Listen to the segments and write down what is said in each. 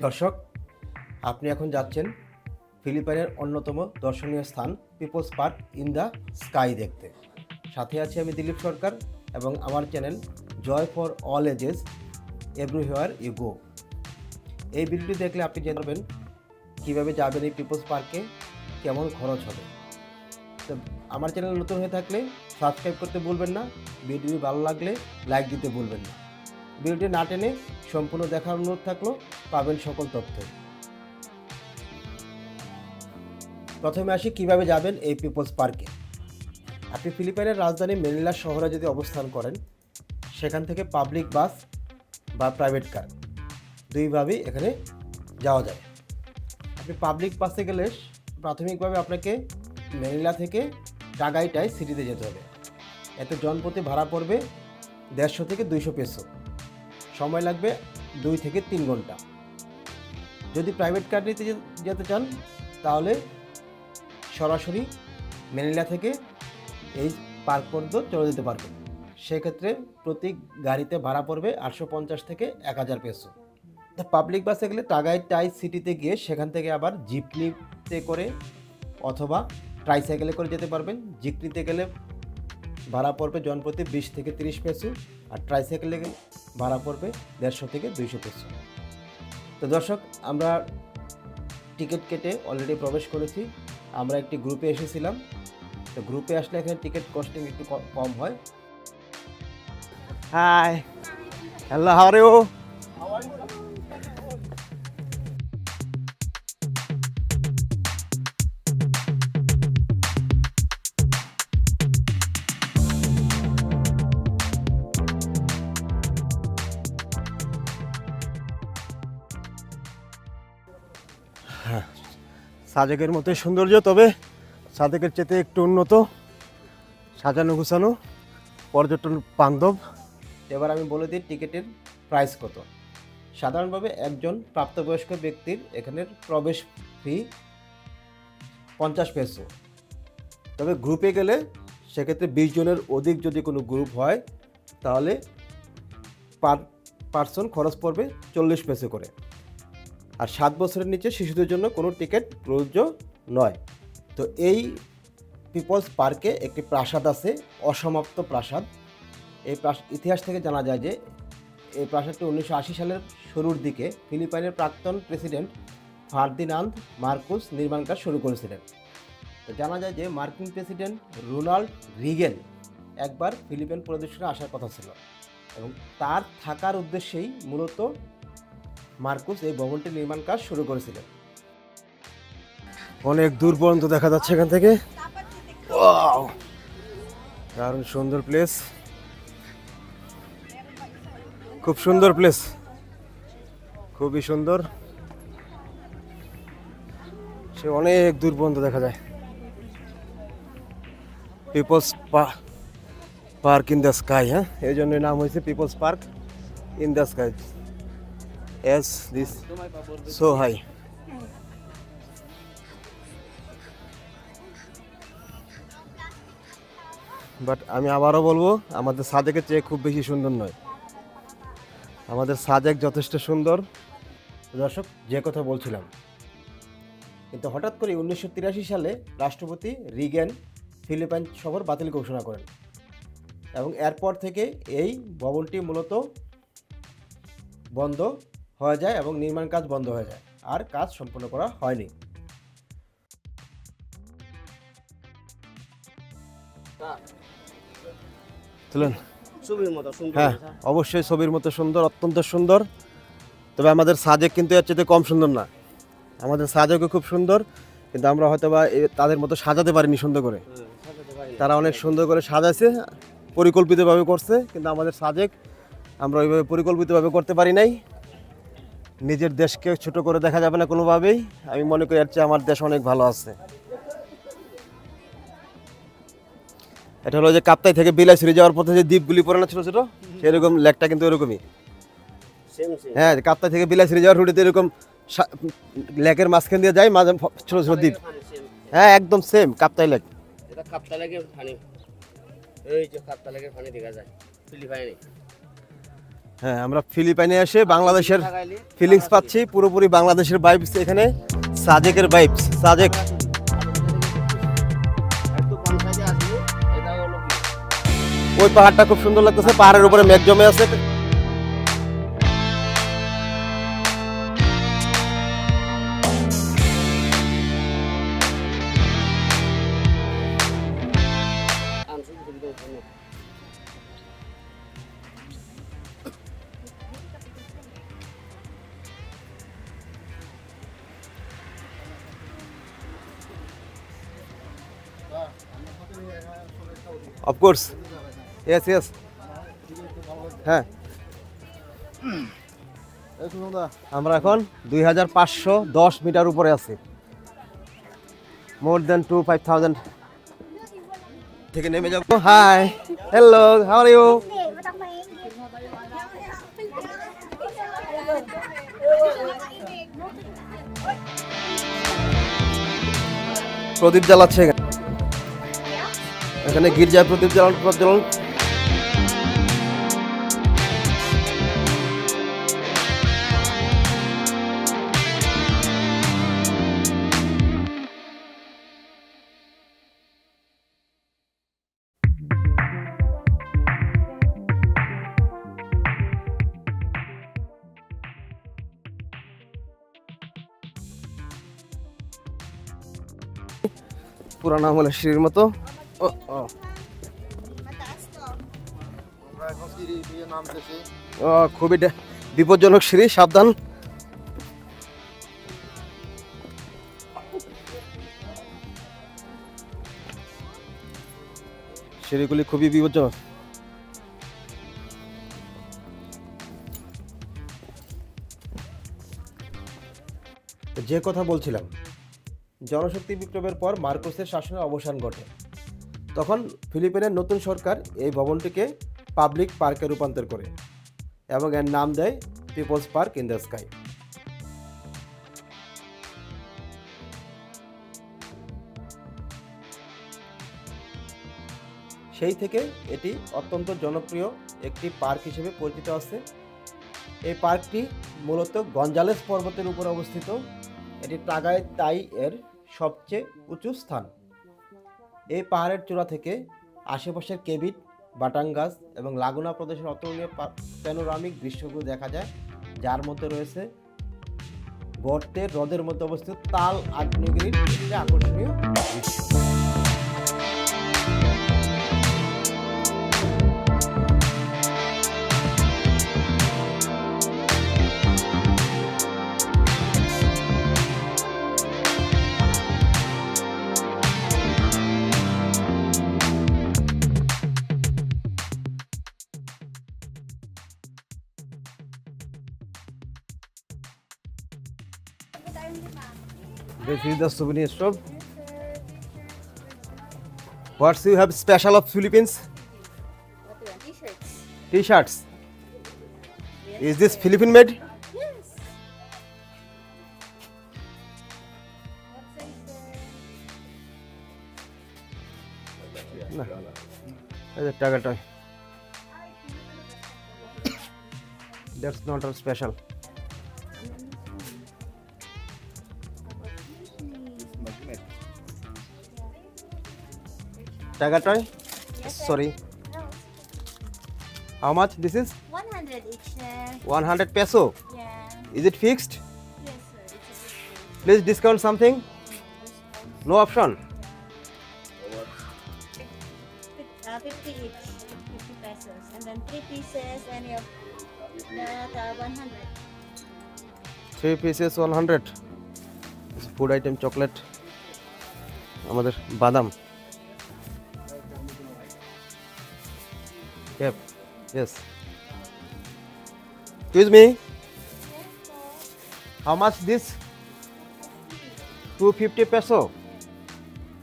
দর্শক, আপনি এখন যাচ্ছেন ফিলিপাইনের অন্যতম দর্শনীয় স্থান People's Park in the Sky দেখতে। সাথে আছি আমি দিলীপ সরকার এবং আমার channel joy for all ages everywhere you go. এই ভিডিওটি দেখলে আপনি জানতে পারবেন কীভাবে যাবেন এই পিপলস পার্কে, কেমন খরচ হবে। তো আমার চ্যানেল নতুন হয়ে থাকলে সাবস্ক্রাইব করতে ভুলবেন না, ভিডিওটি ভালো লাগলে লাইক দিতে ভুলবেন না। ভিডিওটি না টেনে সম্পূর্ণ দেখার অনুরোধ থাকলো, পাবেন সকল তথ্য। প্রথমে আসি কিভাবে যাবেন এই পিপলস পার্কে। আপনি ফিলিপাইনের রাজধানী ম্যানিলা শহরে যদি অবস্থান করেন, সেখান থেকে পাবলিক বাস বা প্রাইভেট কার দুইভাবেই এখানে যাওয়া যায়। আপনি পাবলিক বাসে গেলে প্রাথমিকভাবে আপনাকে ম্যানিলা থেকে টাগাইটাই সিটিতে যেতে হবে। এতে জনপ্রতি ভাড়া পড়বে 150 থেকে 200 পেসো। সময় লাগবে 2 থেকে 3 ঘন্টা। যদি প্রাইভেট কার নিতে যেতে চান তাহলে সরাসরি ম্যানিলা থেকে এই পার্ক পর্যন্ত চলে যেতে পারবেন। সেক্ষেত্রে প্রতি গাড়িতে ভাড়া পড়বে 850 থেকে 1000 পেসো। তো পাবলিক বাসে গেলে টাগাইটাই সিটিতে গিয়ে সেখান থেকে আবার জিপনিতে করে অথবা ট্রাইসাইকেলে করে যেতে পারবেন। জিপনিতে গেলে ভাড়া পড়বে জনপ্রতি 20 থেকে 30 পেসো, আর ট্রাইসাইকেলে গেলে ভাড়া পড়বে 150 থেকে 200 পেসো। তো দর্শক, আমরা টিকিট কেটে অলরেডি প্রবেশ করেছি। আমরা একটি গ্রুপে এসেছিলাম। তো গ্রুপে আসলে এখানে টিকিট কস্টিং একটু কম হয়। Hi. Hello, how are you? সাজেকের মতো সৌন্দর্য, তবে সাজেকের চেয়ে একটু উন্নত, সাজানো গুছানো, পর্যটন বান্ধব। এবার আমি বলে দিই টিকিটের প্রাইস কত। সাধারণভাবে একজন প্রাপ্তবয়স্ক ব্যক্তির এখানের প্রবেশ ফি 50 পেসো। তবে গ্রুপে গেলে সেক্ষেত্রে 20 জনের অধিক যদি কোনো গ্রুপ হয় তাহলে পার পার্সন খরচ পড়বে 40 পেসো করে। আর 7 বছরের নিচে শিশুদের জন্য কোনো টিকিট প্রযোজ্য নয়। তো এই পিপলস পার্কে একটি প্রাসাদ আছে, অসমাপ্ত প্রাসাদ। এই ইতিহাস থেকে জানা যায় যে এই প্রাসাদটি 1980 সালের শুরুর দিকে ফিলিপাইনের প্রাক্তন প্রেসিডেন্ট ফার্দিনান্দ মার্কোস নির্মাণ কাজ শুরু করেছিলেন। তো জানা যায় যে মার্কিন প্রেসিডেন্ট রোনাল্ড রিগেন একবার ফিলিপাইন পরিদর্শনে আসার কথা ছিল, এবং তার থাকার উদ্দেশ্যেই মূলত মার্কোস এই ভবনটির নির্মাণ কাজ শুরু করেছিলেন। অনেক দূর পর্যন্ত দেখা যাচ্ছে এখান থেকে। ওয়াও, দারুণ সুন্দর প্লেস, খুব সুন্দর প্লেস, খুবই সুন্দর। সে অনেক দূর পর্যন্ত দেখা যায়। People's Park in the Sky, হ্যাঁ, এই জন্য নাম হয়েছে People's Park in the Sky, as this so high. But আমি আবারও বলবো, আমাদের সাজেকের চেয়ে খুব বেশি সুন্দর নয়। আমাদের সাজেক যথেষ্ট সুন্দর। দর্শক, যে কথা বলছিলাম, কিন্তু হঠাৎ করে 1983 সালে রাষ্ট্রপতি রিগেন ফিলিপাইন সফর বাতিল ঘোষণা করেন, এবং এরপর থেকে এই ভবনটি মূলত বন্ধ হয়ে যায় এবং নির্মাণ কাজ বন্ধ হয়ে যায়, আর কাজ সম্পন্ন করা হয়নি। চলেন। হ্যাঁ, অবশ্যই ছবির মতো সুন্দর, অত্যন্ত সুন্দর। তবে আমাদের সাজেক কিন্তু এর চেয়ে কম সুন্দর না। আমাদের সাজেকও খুব সুন্দর, কিন্তু আমরা হয়তো বা তাদের মতো সাজাতে পারিনি সুন্দর করে। তারা অনেক সুন্দর করে সাজাইছে, পরিকল্পিতভাবে করছে, কিন্তু আমাদের সাজেক আমরা ওইভাবে পরিকল্পিতভাবে করতে পারি নাই। নিজের দেশকে ছোট করে দেখা যাবে না কোনোভাবেই। আমি মনে করি এর চেয়ে আমার দেশ অনেক ভালো আছে। এটা হলো যে কাপ্তাই থেকে বিলাইছড়ি যাওয়ার পথে যে দ্বীপগুলি পড়ে না ছোট ছোট, সেরকম লেকটা কিন্তু এরকমই। হ্যাঁ, কাপ্তাই থেকে বিলাইছড়ি যাওয়ার রুটে এরকম লেকের মাঝখান দিয়ে যায়, মাঝে ছোট ছোট দ্বীপ। হ্যাঁ, একদম সেম কাপ্তাই লেক। এটা কাপ্তাই লেকের পানি, এই যে কাপ্তাই লেকের পানি দেখা যায় ফিলিপাইনে। হ্যাঁ, আমরা ফিলিপাইনে এসে বাংলাদেশের ফিলিংস পাচ্ছি, পুরোপুরি বাংলাদেশের ভাইবস এখানে। সাজেকের ভাইবস, সাজেক। ওই পাহাড়টা খুব সুন্দর লাগতেছে, পাহাড়ের উপরে মেঘ জমে আছে। Of course. Yes, yes. হ্যাঁ, আমরা এখন 2510 মিটার উপরে আছি। মোর দেন 25,000 থেকে নেমে যাবো। Hi, hello, how are you? প্রদীপ জ্বালাচ্ছে এখানে, গির্জায় প্রদীপ প্রজ্বলন। পুরানো আমলের সিঁড়ির মতো। খুবই বিপজ্জনক সিঁড়ি, সাবধান। সিঁড়িগুলি খুবই বিপজ্জনক। যে কথা বলছিলাম, জনশক্তি বিপ্লবের পর মার্কোসের শাসনের অবসান ঘটে। তখন ফিলিপিনের নতুন সরকার এই ভবনটিকে পাবলিক পার্কে রূপান্তর করে এবং এর নাম দেয় People's Park in the Sky. সেই থেকে এটি অত্যন্ত জনপ্রিয় একটি পার্ক হিসেবে পরিচিত আছে। এই পার্কটি মূলত গঞ্জালেস পর্বতের উপর অবস্থিত। এটি টাগায় তাই এর সবচেয়ে উঁচু স্থান। এই পাহাড়ের চূড়া থেকে আশেপাশের কেবিট, বাটাঙ্গাস এবং লাগুনা প্রদেশের অতুলনীয় প্যানোরামিক দৃশ্যগুলো দেখা যায়, যার মধ্যে রয়েছে গর্তের হ্রদের মধ্যে অবস্থিত তাল আগ্নেয়গিরির একটি আকর্ষণীয় দৃশ্য। This is the souvenir shop. What's you have special of Philippines? T-shirts. T-shirts. Yes. Is this Philippine made? Yes. What size? No. It's a Tiger toy. That's not a special. Tiger toy? Yes, sir. Sorry. No. How much this is? 100 each, sir. 100 peso. Yeah. Is it fixed? Yes, sir. It's a bit Please discount something. No option. 50 each, 50 pesos. And then 3 pieces, any of that 100. 3 pieces 100. It's food item, chocolate. আমাদের বাদাম। Yep. Yes. Excuse me. How much this? 250 peso.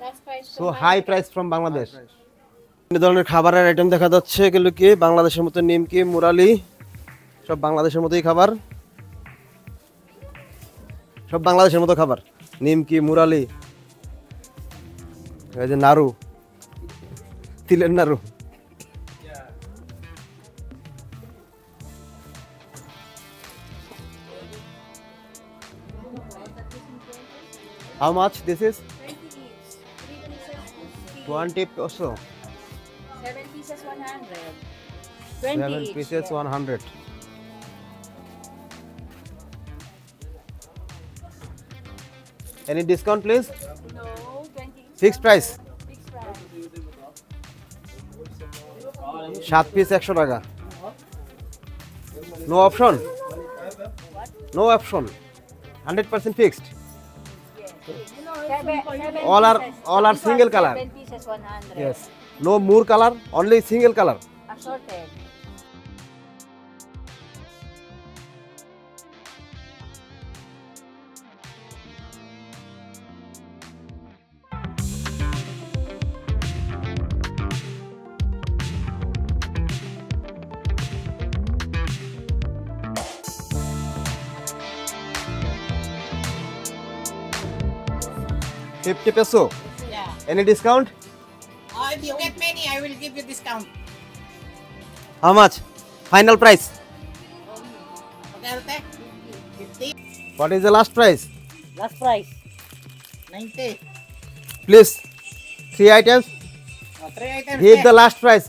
That's price. So high price from Bangladesh. বিভিন্ন ধরনের খাবারের item দেখা যাচ্ছে, এগুলো কি বাংলাদেশের মতো নিমকি, মুরালি, সব বাংলাদেশের মতোই খাবার। সব বাংলাদেশের মতো খাবার, নিমকি, মুরালি, এই যে নাড়ু, তিলের নাড়ু। How much this is? 20 each. 3 pieces, 50. 20 also. 7 pieces, 100. 20 7 each. pieces, yeah. 100. Any discount, please? No, 20 each. Fixed price. Fixed price. 7 piece 100 টাকা. No option. No option. 100% fixed. All are single color. 7 pieces, 100. Yes. No more color, only single color. Assorted. $50 peso. Yeah. Any discount? If you get many, I will give you discount. How much? Final price. Okay, Ate? 50, What is the last price? last price. 90. Please. 3 items. 3 items. Give there. the last price.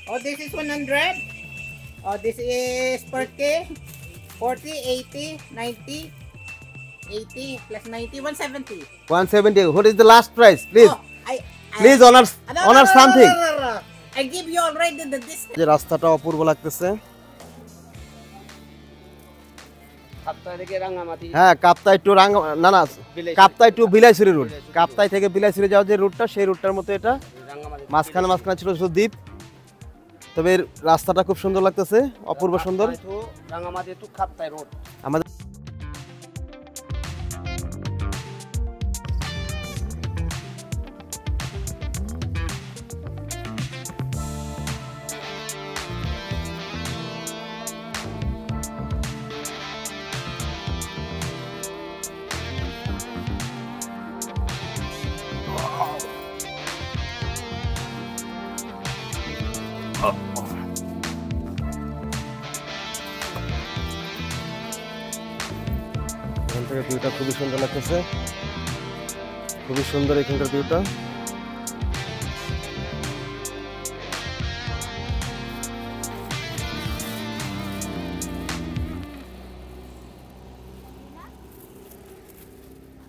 Oh, this is 100. Oh, this is 40, 40, 80, 90, 80 plus 90, 170. 170. What is the last price? Please. Oh, Please honor something. No. I give you already the discount. যে রাস্তাটা অপূর্ব লাগতেছে। হ্যাঁ, Kaptai to Kaptai to Bilaichhari road. Kaptai থেকে বিলাইছড়ি যাওয়ার যে রুটটা, সেই রুটটার মতো এটা। মাঝখানে ছিল শুধু দ্বীপ। তবে এর রাস্তাটা খুব সুন্দর লাগতেছে, অপূর্ব সুন্দর। Rangamati to Kaptai road. আমাদের এখান থেকে ভিউটা খুবই সুন্দর লাগতেছে, খুবই সুন্দর এখানকার ভিউটা।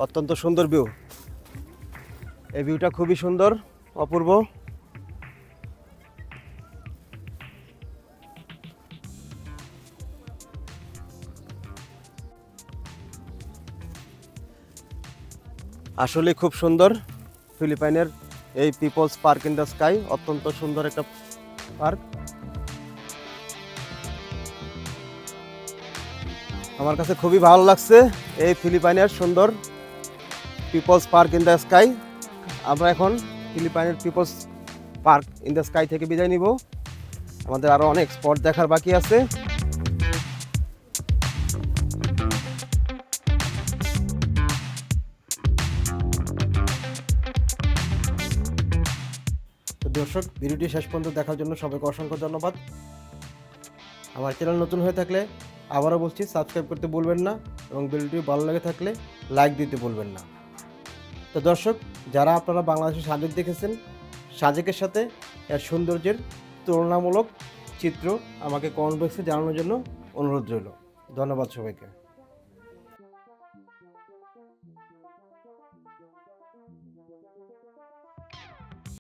অত্যন্ত সুন্দর ভিউ, এই ভিউটা খুবই সুন্দর, অপূর্ব। আসলে খুব সুন্দর ফিলিপাইনের এই People's Park in the Sky, অত্যন্ত সুন্দর একটা পার্ক। আমার কাছে খুবই ভালো লাগছে এই ফিলিপাইনের সুন্দর People's Park in the Sky. আমরা এখন ফিলিপাইনের People's Park in the Sky থেকে বিদায় নিব। আমাদের আরো অনেক স্পট দেখার বাকি আছে। দর্শক, ভিডিওটি শেষ পর্যন্ত দেখার জন্য সবাইকে অসংখ্য ধন্যবাদ। আমার চ্যানেল নতুন হয়ে থাকলে আবারও বলছি, সাবস্ক্রাইব করতে ভুলবেন না এবং ভিডিওটি ভালো লেগে থাকলে লাইক দিতে ভুলবেন না। তো দর্শক, যারা আপনারা বাংলাদেশের সাজেক দেখেছেন, সাজেকের সাথে এর সৌন্দর্যের তুলনামূলক চিত্র আমাকে কমেন্ট বক্সে জানানোর জন্য অনুরোধ রইল। ধন্যবাদ সবাইকে।